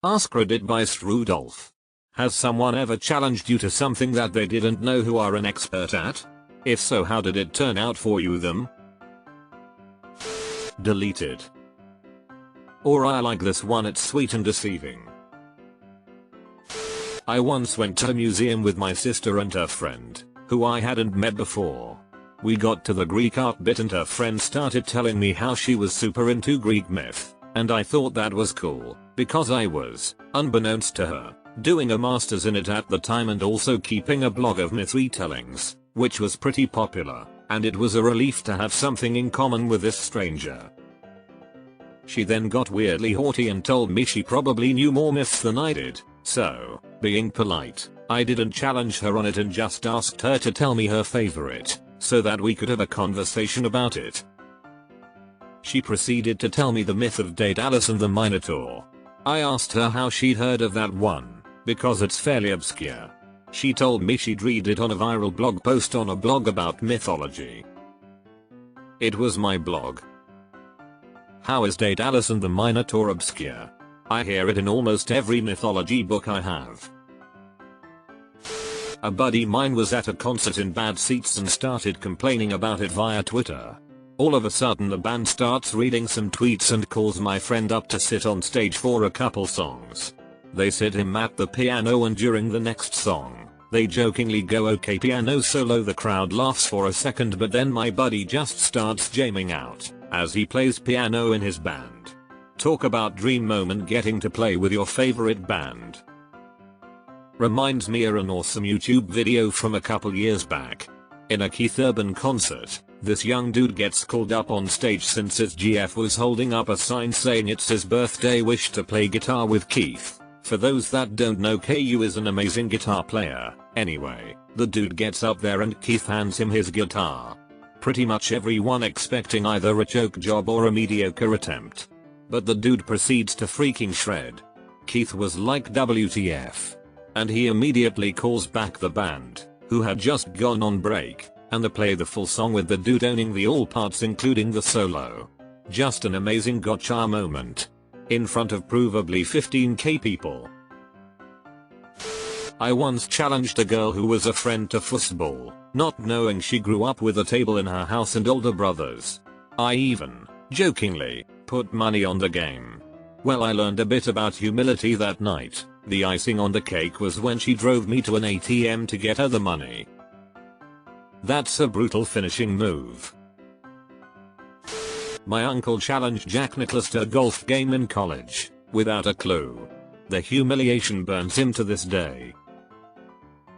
AskReddit by Rudolph. Has someone ever challenged you to something that they didn't know who are an expert at? If so, how did it turn out for you them? Deleted. Or I like this one, it's sweet and deceiving. I once went to a museum with my sister and her friend, who I hadn't met before. We got to the Greek art bit and her friend started telling me how she was super into Greek myth, and I thought that was cool, because I was, unbeknownst to her, doing a master's in it at the time and also keeping a blog of myth retellings, which was pretty popular, and it was a relief to have something in common with this stranger. She then got weirdly haughty and told me she probably knew more myths than I did, so, being polite, I didn't challenge her on it and just asked her to tell me her favorite, so that we could have a conversation about it. She proceeded to tell me the myth of Daedalus and the Minotaur. I asked her how she'd heard of that one, because it's fairly obscure. She told me she'd read it on a viral blog post on a blog about mythology. It was my blog. How is Daedalus and the Minotaur obscure? I hear it in almost every mythology book I have. A buddy mine was at a concert in bad seats and started complaining about it via Twitter. All of a sudden the band starts reading some tweets and calls my friend up to sit on stage for a couple songs. They sit him at the piano and during the next song, they jokingly go okay piano solo. The crowd laughs for a second but then my buddy just starts jamming out as he plays piano in his band. Talk about dream moment, getting to play with your favorite band. Reminds me of an awesome YouTube video from a couple years back. In a Keith Urban concert, this young dude gets called up on stage since his GF was holding up a sign saying it's his birthday wish to play guitar with Keith. For those that don't know, KU is an amazing guitar player. Anyway, the dude gets up there and Keith hands him his guitar. Pretty much everyone expecting either a choke job or a mediocre attempt. But the dude proceeds to freaking shred. Keith was like WTF. And he immediately calls back the band, who had just gone on break, and they play the full song with the dude owning the all parts including the solo. Just an amazing gotcha moment. In front of provably 15k people. I once challenged a girl who was a friend to football, not knowing she grew up with a table in her house and older brothers. I even, jokingly, put money on the game. Well, I learned a bit about humility that night. The icing on the cake was when she drove me to an ATM to get her the money. That's a brutal finishing move. My uncle challenged Jack Nicklaus to a golf game in college, without a clue. The humiliation burns him to this day.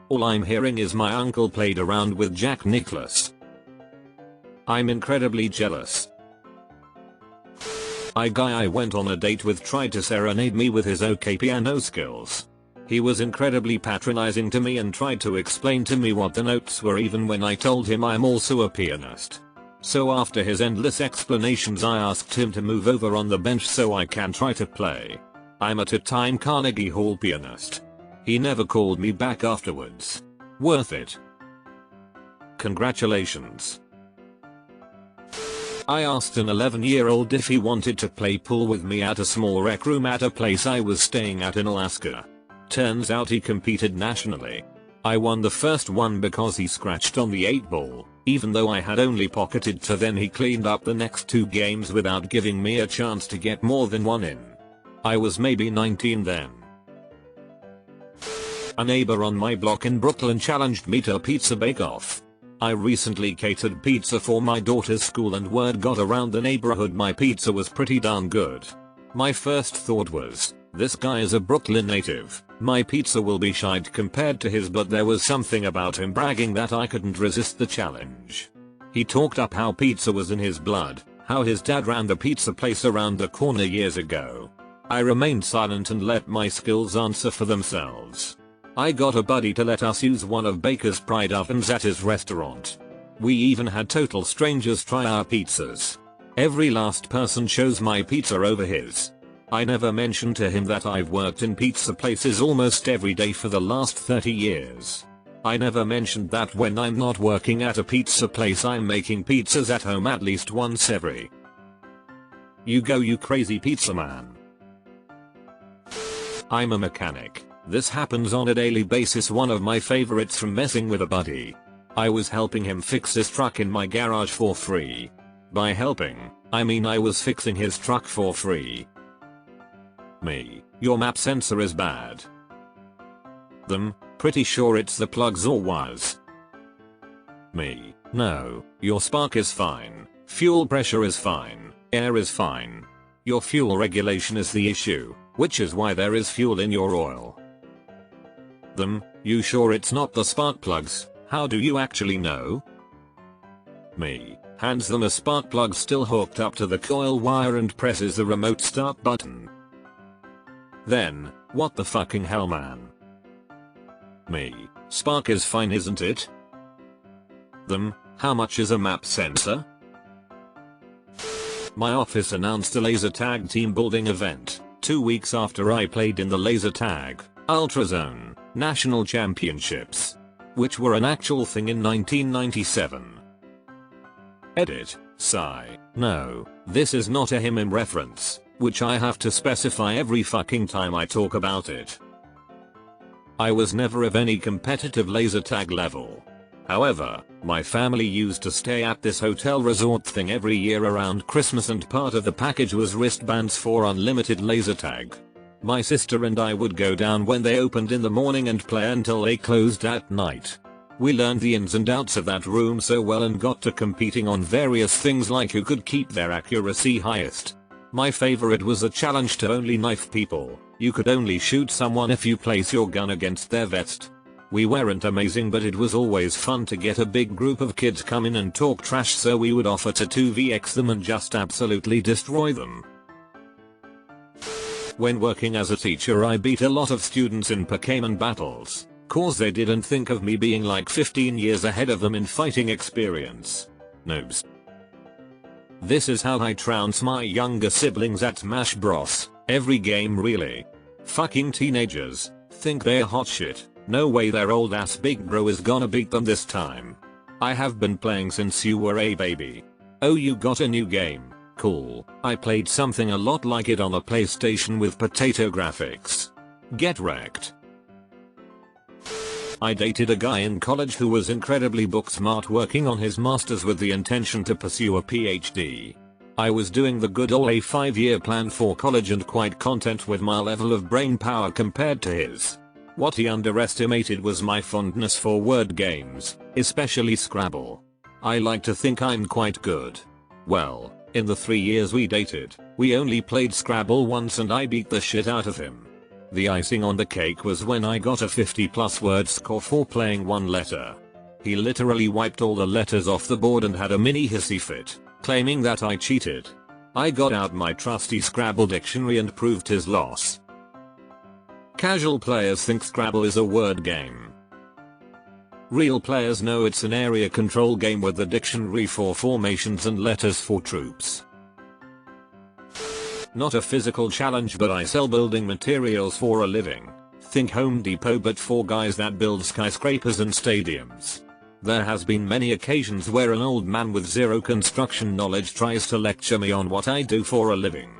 All I'm hearing is my uncle played around with Jack Nicklaus. I'm incredibly jealous. A guy I went on a date with tried to serenade me with his okay piano skills. He was incredibly patronizing to me and tried to explain to me what the notes were even when I told him I'm also a pianist. So after his endless explanations I asked him to move over on the bench so I can try to play. I'm at a time Carnegie Hall pianist. He never called me back afterwards. Worth it. Congratulations. I asked an 11-year-old if he wanted to play pool with me at a small rec room at a place I was staying at in Alaska. Turns out he competed nationally. I won the first one because he scratched on the 8 ball, even though I had only pocketed 2. Then he cleaned up the next 2 games without giving me a chance to get more than 1 in. I was maybe 19 then. A neighbor on my block in Brooklyn challenged me to a pizza bake-off. I recently catered pizza for my daughter's school and word got around the neighborhood my pizza was pretty darn good. My first thought was, this guy is a Brooklyn native, my pizza will be shite compared to his, but there was something about him bragging that I couldn't resist the challenge. He talked up how pizza was in his blood, how his dad ran the pizza place around the corner years ago. I remained silent and let my skills answer for themselves. I got a buddy to let us use one of Baker's Pride ovens at his restaurant. We even had total strangers try our pizzas. Every last person chose my pizza over his. I never mentioned to him that I've worked in pizza places almost every day for the last 30 years. I never mentioned that when I'm not working at a pizza place I'm making pizzas at home at least once every. You go, you crazy pizza man. I'm a mechanic. This happens on a daily basis. One of my favorites from messing with a buddy. I was helping him fix his truck in my garage for free. By helping, I mean I was fixing his truck for free. Me, your map sensor is bad. Them, pretty sure it's the plugs or wires. Me, no, your spark is fine, fuel pressure is fine, air is fine. Your fuel regulation is the issue, which is why there is fuel in your oil. Them, you sure it's not the spark plugs? How do you actually know? Me, hands them a spark plug still hooked up to the coil wire and presses the remote start button. Then, what the fucking hell, man? Me, spark is fine, isn't it? Them, how much is a map sensor? My office announced a laser tag team building event 2 weeks after I played in the laser tag Ultrazone National Championships, which were an actual thing in 1997. Edit, sigh, no, this is not a him reference, which I have to specify every fucking time I talk about it. I was never of any competitive laser tag level. However, my family used to stay at this hotel resort thing every year around Christmas, and part of the package was wristbands for unlimited laser tag. My sister and I would go down when they opened in the morning and play until they closed at night. We learned the ins and outs of that room so well and got to competing on various things like who could keep their accuracy highest. My favorite was a challenge to only knife people. You could only shoot someone if you place your gun against their vest. We weren't amazing, but it was always fun to get a big group of kids come in and talk trash, so we would offer to 2vx them and just absolutely destroy them. When working as a teacher, I beat a lot of students in Pokemon battles, cause they didn't think of me being like 15 years ahead of them in fighting experience. Noobs. This is how I trounce my younger siblings at Smash Bros. Every game, really. Fucking teenagers think they're hot shit. No way their old ass big bro is gonna beat them this time. I have been playing since you were a baby. Oh, you got a new game? Cool. I played something a lot like it on a PlayStation with potato graphics. Get wrecked. I dated a guy in college who was incredibly book smart, working on his masters with the intention to pursue a PhD. I was doing the good ol' 5-year plan for college and quite content with my level of brain power compared to his. What he underestimated was my fondness for word games, especially Scrabble. I like to think I'm quite good. Well, in the 3 years we dated, we only played Scrabble once and I beat the shit out of him. The icing on the cake was when I got a 50+ word score for playing one letter. He literally wiped all the letters off the board and had a mini hissy fit, claiming that I cheated. I got out my trusty Scrabble dictionary and proved his loss. Casual players think Scrabble is a word game. Real players know it's an area control game with the dictionary for formations and letters for troops. Not a physical challenge, but I sell building materials for a living. Think Home Depot, but for guys that build skyscrapers and stadiums. There has been many occasions where an old man with zero construction knowledge tries to lecture me on what I do for a living.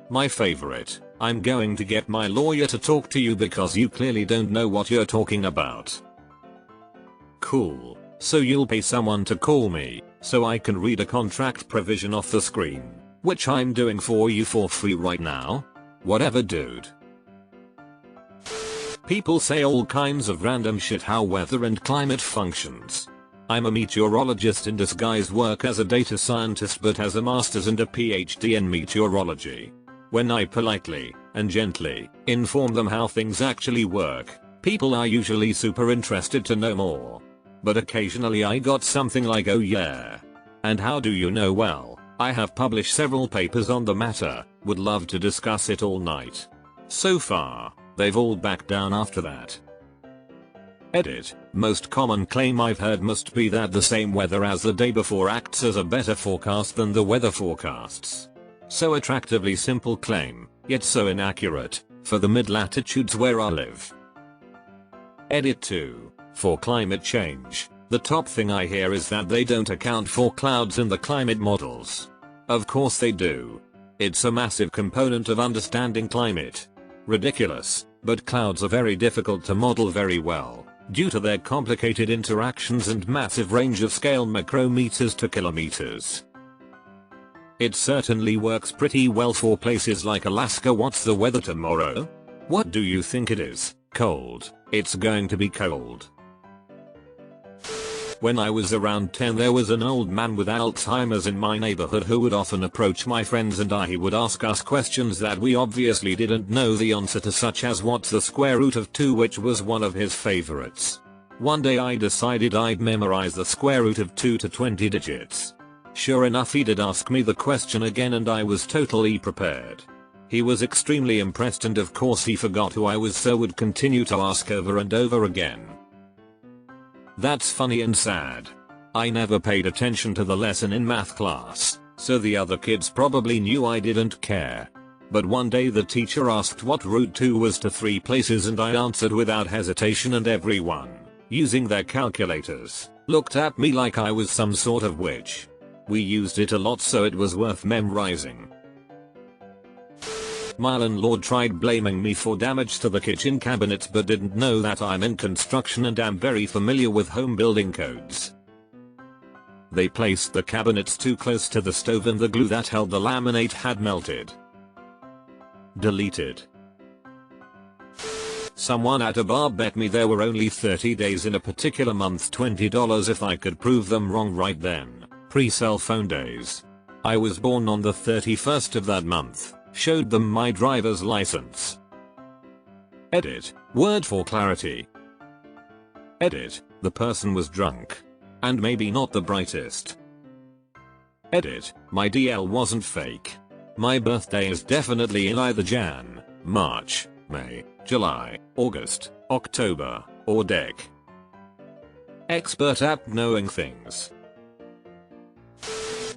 My favorite. I'm going to get my lawyer to talk to you because you clearly don't know what you're talking about. Cool. So you'll pay someone to call me, so I can read a contract provision off the screen, which I'm doing for you for free right now? Whatever, dude. People say all kinds of random shit how weather and climate functions. I'm a meteorologist in disguise, work as a data scientist but has a master's and a PhD in meteorology. When I politely and gently inform them how things actually work, people are usually super interested to know more. But occasionally I got something like, oh yeah. And how do you know? Well, I have published several papers on the matter, would love to discuss it all night. So far, they've all backed down after that. Edit. Most common claim I've heard must be that the same weather as the day before acts as a better forecast than the weather forecasts. So attractively simple claim, yet so inaccurate, for the mid-latitudes where I live. Edit 2. For climate change, the top thing I hear is that they don't account for clouds in the climate models. Of course they do. It's a massive component of understanding climate. ridiculous, but clouds are very difficult to model very well, due to their complicated interactions and massive range of scale micrometers to kilometers. It certainly works pretty well for places like Alaska. What's the weather tomorrow? What do you think it is? Cold. It's going to be cold. When I was around 10, there was an old man with Alzheimer's in my neighborhood who would often approach my friends and I. He would ask us questions that we obviously didn't know the answer to, such as what's the square root of 2, which was one of his favorites. One day I decided I'd memorize the square root of 2 to 20 digits. Sure enough, he did ask me the question again and I was totally prepared. He was extremely impressed and of course he forgot who I was, so would continue to ask over and over again. That's funny and sad. I never paid attention to the lesson in math class, so the other kids probably knew I didn't care. But one day the teacher asked what root 2 was to 3 places and I answered without hesitation, and everyone, using their calculators, looked at me like I was some sort of witch. We used it a lot, so it was worth memorizing. My landlord tried blaming me for damage to the kitchen cabinets but didn't know that I'm in construction and am very familiar with home building codes. They placed the cabinets too close to the stove and the glue that held the laminate had melted. Deleted. Someone at a bar bet me there were only 30 days in a particular month, $20 if I could prove them wrong right then. Pre-cell phone days. I was born on the 31st of that month. Showed them my driver's license. Edit. Word for clarity. Edit. The person was drunk. And maybe not the brightest. Edit. My DL wasn't fake. My birthday is definitely in either Jan, March, May, July, August, October, or Dec. Expert at knowing things.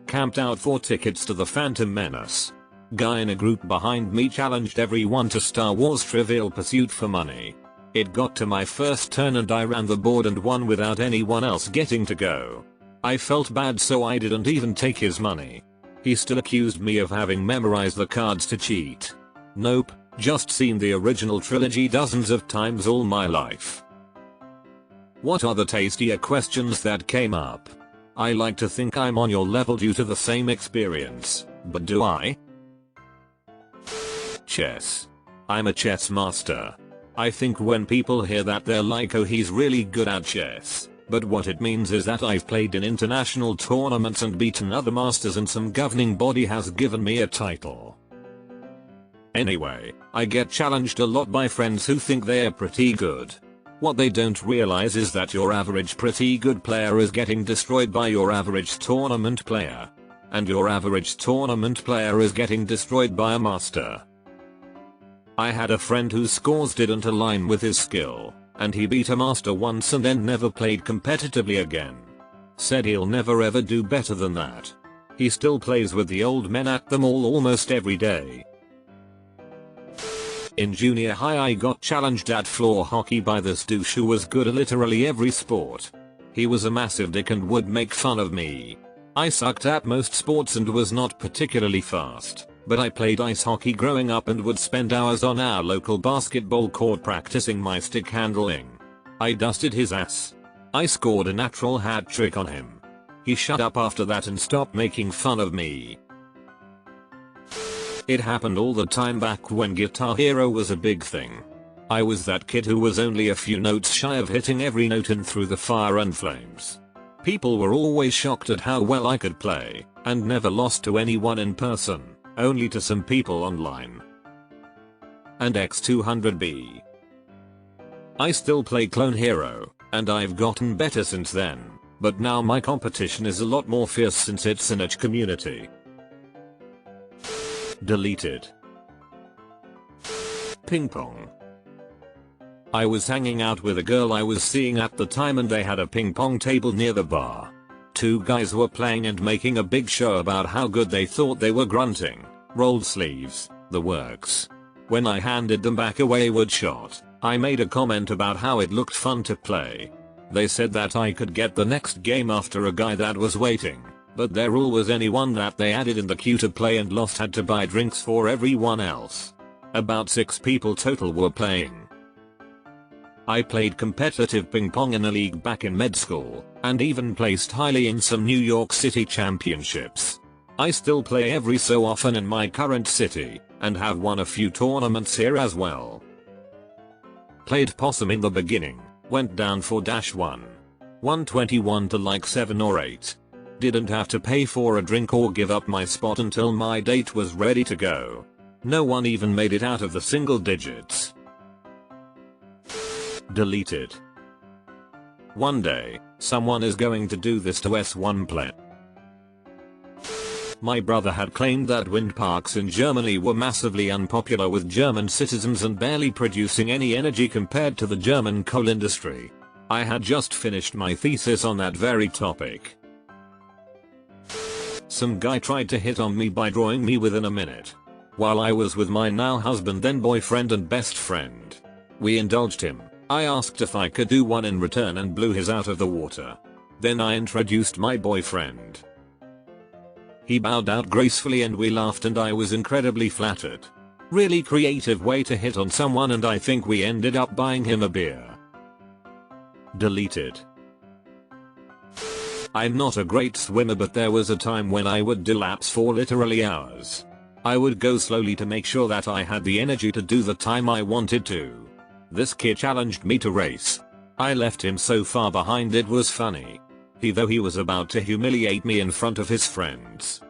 Camped out for tickets to the Phantom Menace. Guy in a group behind me challenged everyone to Star Wars Trivial Pursuit for money. It got to my first turn and I ran the board and won without anyone else getting to go. I felt bad, so I didn't even take his money. He still accused me of having memorized the cards to cheat. Nope, just seen the original trilogy dozens of times all my life. What are the tastier questions that came up? I like to think I'm on your level due to the same experience, but do I? Chess. I'm a chess master. I think when people hear that they're like, oh, he's really good at chess. But what it means is that I've played in international tournaments and beaten other masters and some governing body has given me a title. Anyway, I get challenged a lot by friends who think they're pretty good. What they don't realize is that your average pretty good player is getting destroyed by your average tournament player. And your average tournament player is getting destroyed by a master. I had a friend whose scores didn't align with his skill, and he beat a master once and then never played competitively again. Said he'll never ever do better than that. He still plays with the old men at the mall almost every day. In junior high I got challenged at floor hockey by this douche who was good at literally every sport. He was a massive dick and would make fun of me. I sucked at most sports and was not particularly fast. But I played ice hockey growing up and would spend hours on our local basketball court practicing my stick handling. I dusted his ass. I scored a natural hat trick on him. He shut up after that and stopped making fun of me. It happened all the time back when Guitar Hero was a big thing. I was that kid who was only a few notes shy of hitting every note in Through the Fire and Flames. People were always shocked at how well I could play, and never lost to anyone in person. Only to some people online. And X200B. I still play Clone Hero, and I've gotten better since then, but now my competition is a lot more fierce since it's a niche community. Deleted. Ping pong. I was hanging out with a girl I was seeing at the time and they had a ping pong table near the bar. Two guys were playing and making a big show about how good they thought they were, grunting, rolled sleeves, the works. When I handed them back a wayward shot, I made a comment about how it looked fun to play. They said that I could get the next game after a guy that was waiting, but there always anyone that they added in the queue to play and lost had to buy drinks for everyone else. About 6 people total were playing. I played competitive ping pong in a league back in med school, and even placed highly in some New York City championships. I still play every so often in my current city, and have won a few tournaments here as well. Played possum in the beginning, went down 4-1. 121 to like 7 or 8. Didn't have to pay for a drink or give up my spot until my date was ready to go. No one even made it out of the single digits. Deleted. One day, someone is going to do this to S1 play. My brother had claimed that wind parks in Germany were massively unpopular with German citizens and barely producing any energy compared to the German coal industry. I had just finished my thesis on that very topic. Some guy tried to hit on me by drawing me within a minute. While I was with my now husband then boyfriend and best friend. We indulged him. I asked if I could do one in return and blew his out of the water. Then I introduced my boyfriend. He bowed out gracefully and we laughed and I was incredibly flattered. Really creative way to hit on someone and I think we ended up buying him a beer. Deleted. I'm not a great swimmer but there was a time when I would do laps for literally hours. I would go slowly to make sure that I had the energy to do the time I wanted to. This kid challenged me to race. I left him so far behind it was funny. He was about to humiliate me in front of his friends.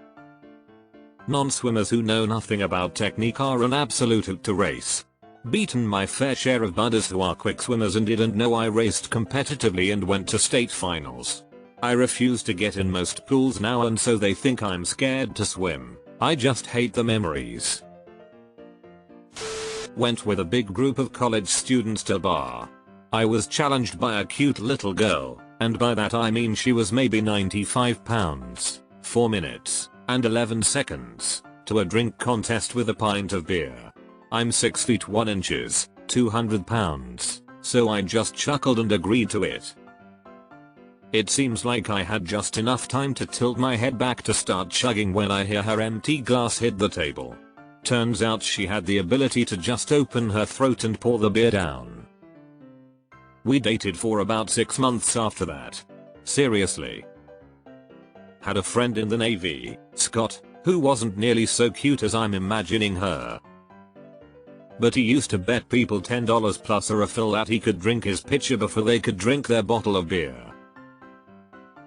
Non-swimmers who know nothing about technique are an absolute hoot to race. Beaten my fair share of buddies who are quick swimmers and didn't know I raced competitively and went to state finals. I refuse to get in most pools now and so they think I'm scared to swim. I just hate the memories. Went with a big group of college students to a bar. I was challenged by a cute little girl, and by that I mean she was maybe 95 pounds, 4 minutes, and 11 seconds, to a drink contest with a pint of beer. I'm 6 feet 1 inches, 200 pounds, so I just chuckled and agreed to it. It seems like I had just enough time to tilt my head back to start chugging when I hear her empty glass hit the table. Turns out she had the ability to just open her throat and pour the beer down. We dated for about 6 months after that. Seriously. Had a friend in the Navy, Scott, who wasn't nearly so cute as I'm imagining her. But he used to bet people $10 plus a refill that he could drink his pitcher before they could drink their bottle of beer.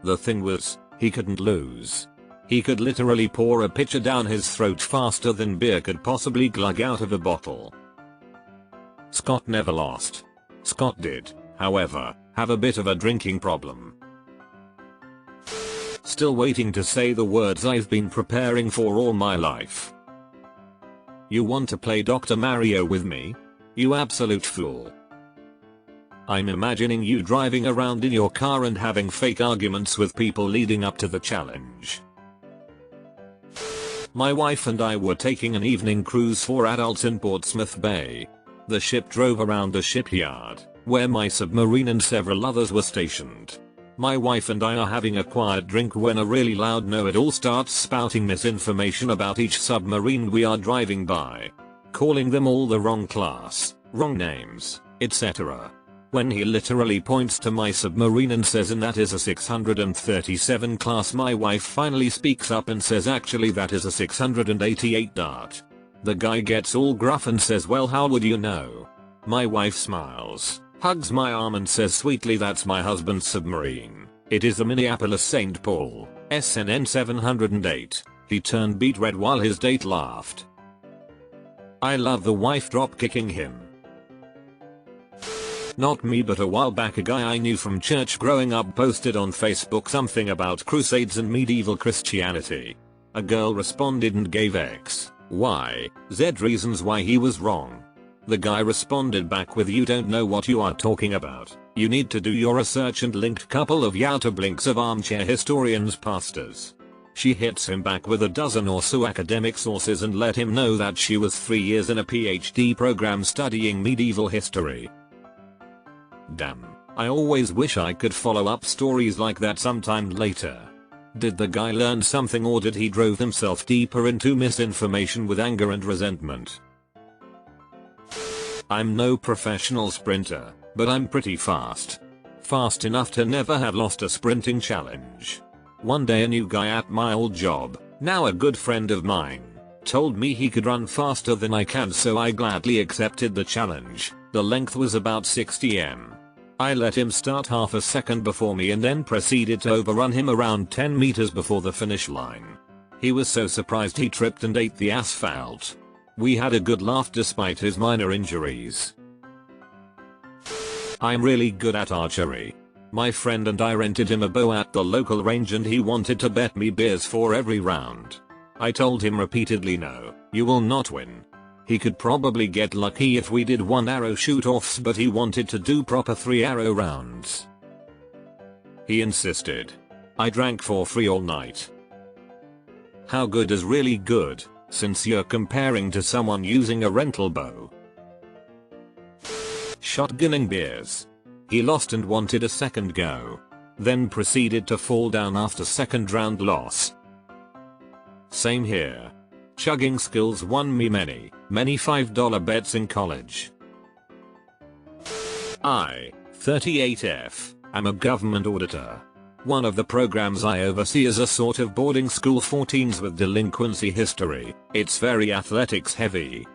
The thing was, he couldn't lose. He could literally pour a pitcher down his throat faster than beer could possibly glug out of a bottle. Scott never lost. Scott did, however, have a bit of a drinking problem. Still waiting to say the words I've been preparing for all my life. You want to play Dr. Mario with me? You absolute fool. I'm imagining you driving around in your car and having fake arguments with people leading up to the challenge. My wife and I were taking an evening cruise for adults in Portsmouth Bay. The ship drove around the shipyard, where my submarine and several others were stationed. My wife and I are having a quiet drink when a really loud know-it-all starts spouting misinformation about each submarine we are driving by. Calling them all the wrong class, wrong names, etc. When he literally points to my submarine and says and that is a 637 class, my wife finally speaks up and says actually that is a 688 Dart. The guy gets all gruff and says well how would you know? My wife smiles, hugs my arm and says sweetly that's my husband's submarine. It is the Minneapolis St. Paul, SNN 708. He turned beet red while his date laughed. I love the wife drop kicking him. Not me, but a while back a guy I knew from church growing up posted on Facebook something about crusades and medieval Christianity. A girl responded and gave X, Y, Z reasons why he was wrong. The guy responded back with you don't know what you are talking about, you need to do your research, and linked couple of Yalta blinks of armchair historians pastors. She hits him back with a dozen or so academic sources and let him know that she was 3 years in a PhD program studying medieval history. Damn, I always wish I could follow up stories like that sometime later. Did the guy learn something or did he drove himself deeper into misinformation with anger and resentment? I'm no professional sprinter, but I'm pretty fast. Fast enough to never have lost a sprinting challenge. One day a new guy at my old job, now a good friend of mine, told me he could run faster than I can, so I gladly accepted the challenge. The length was about 60 m. I let him start half a second before me and then proceeded to overrun him around 10 meters before the finish line. He was so surprised he tripped and ate the asphalt. We had a good laugh despite his minor injuries. I'm really good at archery. My friend and I rented him a bow at the local range and he wanted to bet me beers for every round. I told him repeatedly, no, you will not win. He could probably get lucky if we did 1 arrow shoot-offs, but he wanted to do proper 3 arrow rounds. He insisted. I drank for free all night. How good is really good, since you're comparing to someone using a rental bow? Shotgunning beers. He lost and wanted a second go. Then proceeded to fall down after second round loss. Same here. Chugging skills won me many $5 bets in college. I, 38F, am a government auditor. One of the programs I oversee is a sort of boarding school for teens with delinquency history. It's very athletics heavy.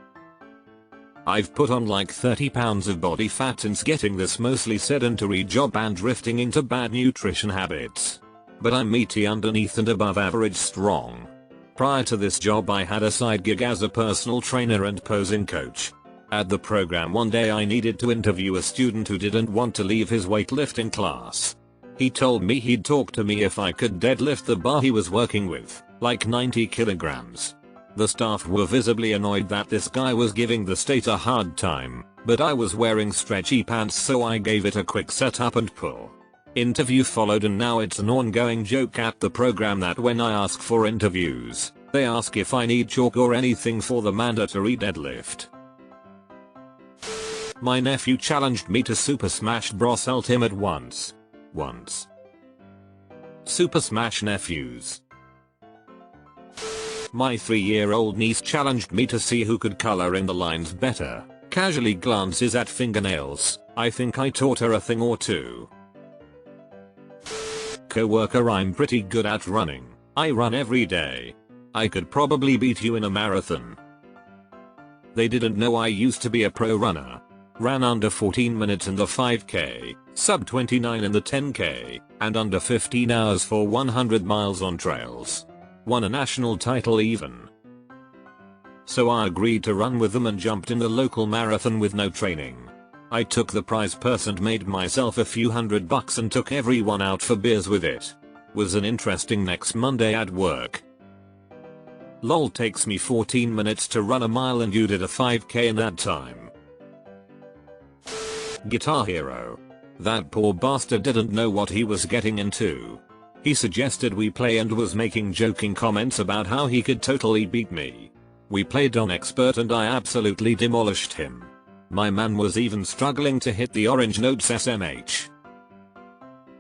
I've put on like 30 pounds of body fat since getting this mostly sedentary job and drifting into bad nutrition habits. But I'm meaty underneath and above average strong. Prior to this job I had a side gig as a personal trainer and posing coach. At the program one day I needed to interview a student who didn't want to leave his weightlifting class. He told me he'd talk to me if I could deadlift the bar he was working with, like 90 kilograms. The staff were visibly annoyed that this guy was giving the state a hard time, but I was wearing stretchy pants so I gave it a quick setup and pull. Interview followed and now it's an ongoing joke at the program that when I ask for interviews, they ask if I need chalk or anything for the mandatory deadlift. My nephew challenged me to Super Smash Bros. Ultimate once. Super Smash nephews. My 3-year-old niece challenged me to see who could color in the lines better. Casually glances at fingernails. I think I taught her a thing or two. Coworker, I'm pretty good at running. I run every day. I could probably beat you in a marathon. They didn't know I used to be a pro runner. Ran under 14 minutes in the 5k, sub 29 in the 10k, and under 15 hours for 100 miles on trails. Won a national title even. So I agreed to run with them and jumped in the local marathon with no training. I took the prize purse and made myself a few $100 and took everyone out for beers with it. Was an interesting next Monday at work. Lol, takes me 14 minutes to run a mile and you did a 5k in that time. Guitar Hero. That poor bastard didn't know what he was getting into. He suggested we play and was making joking comments about how he could totally beat me. We played on expert and I absolutely demolished him. My man was even struggling to hit the orange notes SMH.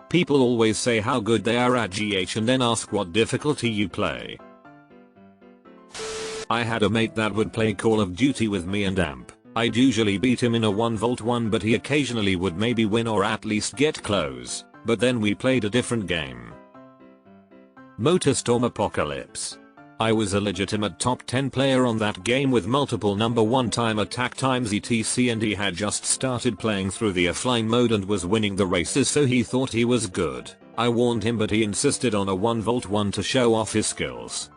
People always say how good they are at GH and then ask what difficulty you play. I had a mate that would play Call of Duty with me and Amp. I'd usually beat him in a 1v1 but he occasionally would maybe win or at least get close, but then we played a different game. Motorstorm Apocalypse. I was a legitimate top 10 player on that game with multiple number 1 time attack times etc and he had just started playing through the offline mode and was winning the races so he thought he was good. I warned him but he insisted on a 1v1 to show off his skills.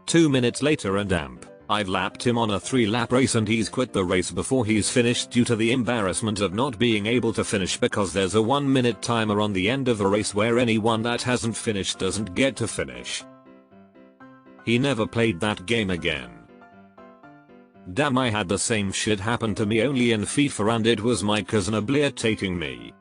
2 minutes later and Amp. I'd lapped him on a 3-lap race and he's quit the race before he's finished due to the embarrassment of not being able to finish because there's a 1-minute timer on the end of the race where anyone that hasn't finished doesn't get to finish. He never played that game again. Damn, I had the same shit happen to me only in FIFA and it was my cousin obliterating me.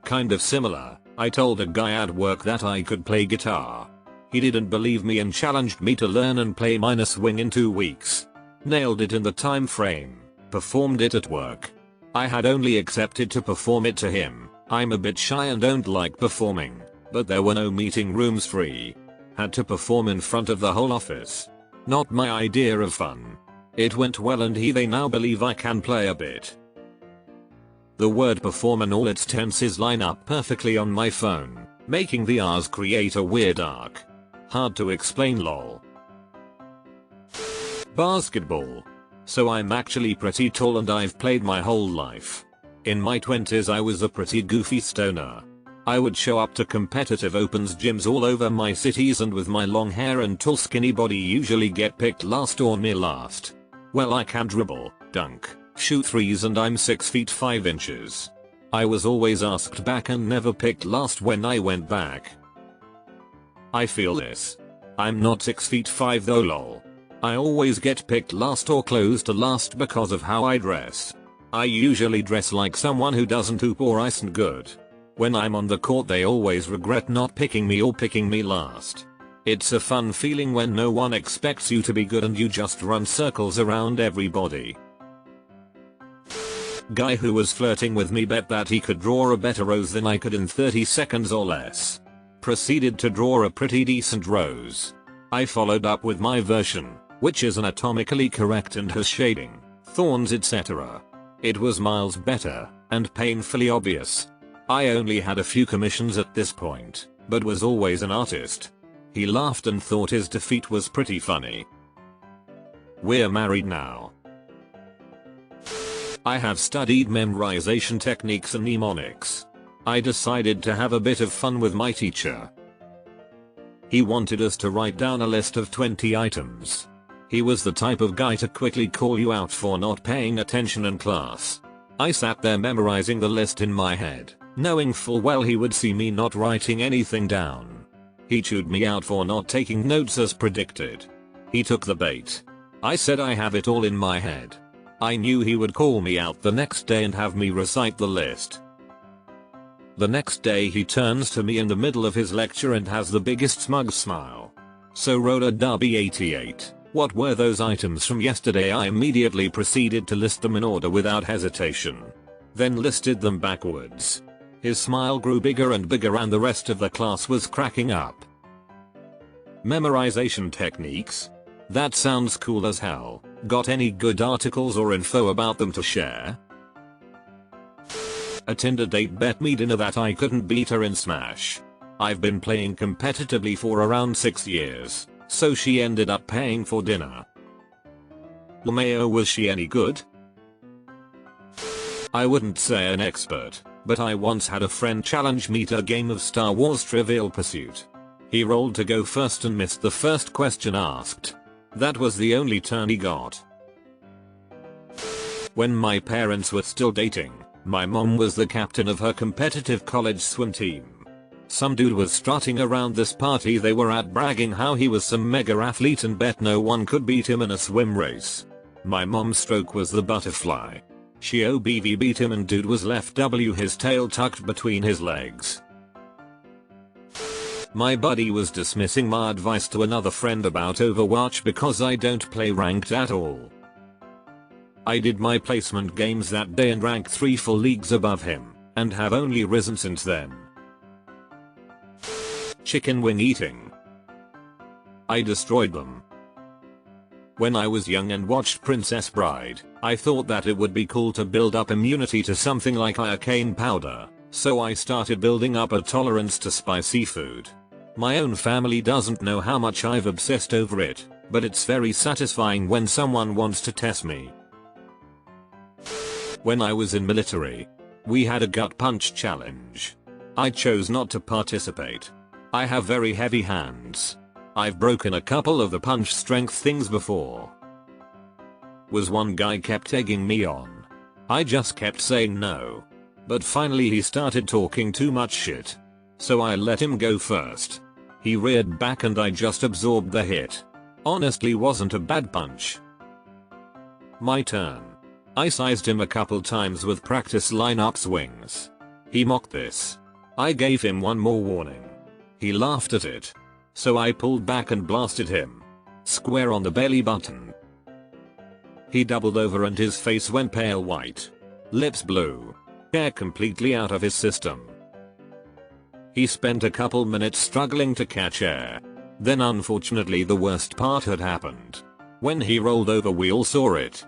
Kind of similar, I told a guy at work that I could play guitar. He didn't believe me and challenged me to learn and play minor swing in 2 weeks. Nailed it in the time frame. Performed it at work. I had only accepted to perform it to him. I'm a bit shy and don't like performing, but there were no meeting rooms free. Had to perform in front of the whole office. Not my idea of fun. It went well and they now believe I can play a bit. The word perform and all its tenses line up perfectly on my phone, making the R's create a weird arc. Hard to explain lol. Basketball. So I'm actually pretty tall and I've played my whole life. In my 20s I was a pretty goofy stoner. I would show up to competitive opens gyms all over my cities and with my long hair and tall skinny body usually get picked last or near last. Well, I can dribble, dunk, shoot threes and I'm 6 feet 5 inches. I was always asked back and never picked last when I went back. I feel this. I'm not 6 feet 5 though lol. I always get picked last or close to last because of how I dress. I usually dress like someone who doesn't hoop or isn't good. When I'm on the court they always regret not picking me or picking me last. It's a fun feeling when no one expects you to be good and you just run circles around everybody. Guy who was flirting with me bet that he could draw a better rose than I could in 30 seconds or less. Proceeded to draw a pretty decent rose. I followed up with my version, which is anatomically correct and has shading, thorns etc. It was miles better, and painfully obvious. I only had a few commissions at this point, but was always an artist. He laughed and thought his defeat was pretty funny. We're married now. I have studied memorization techniques and mnemonics. I decided to have a bit of fun with my teacher. He wanted us to write down a list of 20 items. He was the type of guy to quickly call you out for not paying attention in class. I sat there memorizing the list in my head, knowing full well he would see me not writing anything down. He chewed me out for not taking notes as predicted. He took the bait. I said I have it all in my head. I knew he would call me out the next day and have me recite the list. The next day he turns to me in the middle of his lecture and has the biggest smug smile. So Roller Derby 88, what were those items from yesterday? I immediately proceeded to list them in order without hesitation. Then listed them backwards. His smile grew bigger and bigger and the rest of the class was cracking up. Memorization techniques? That sounds cool as hell. Got any good articles or info about them to share? A Tinder date bet me dinner that I couldn't beat her in Smash. I've been playing competitively for around 6 years, so she ended up paying for dinner. LMAO, was she any good? I wouldn't say an expert, but I once had a friend challenge me to a game of Star Wars Trivial Pursuit. He rolled to go first and missed the first question asked. That was the only turn he got. When my parents were still dating, my mom was the captain of her competitive college swim team. Some dude was strutting around this party they were at bragging how he was some mega athlete and bet no one could beat him in a swim race. My mom's stroke was the butterfly. She OBV beat him and dude was left his tail tucked between his legs. My buddy was dismissing my advice to another friend about Overwatch because I don't play ranked at all. I did my placement games that day and ranked 3 full leagues above him, and have only risen since then. Chicken wing eating. I destroyed them. When I was young and watched Princess Bride, I thought that it would be cool to build up immunity to something like iocane powder, so I started building up a tolerance to spicy food. My own family doesn't know how much I've obsessed over it, but it's very satisfying when someone wants to test me. When I was in military, we had a gut punch challenge. I chose not to participate. I have very heavy hands. I've broken a couple of the punch strength things before. One guy kept egging me on. I just kept saying no. But finally he started talking too much shit. So I let him go first. He reared back and I just absorbed the hit. Honestly, wasn't a bad punch. My turn. I sized him a couple times with practice lineup swings. He mocked this. I gave him one more warning. He laughed at it. So I pulled back and blasted him. Square on the belly button. He doubled over and his face went pale white. Lips blue. Air completely out of his system. He spent a couple minutes struggling to catch air. Then unfortunately the worst part had happened. When he rolled over we all saw it.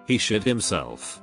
He shit himself.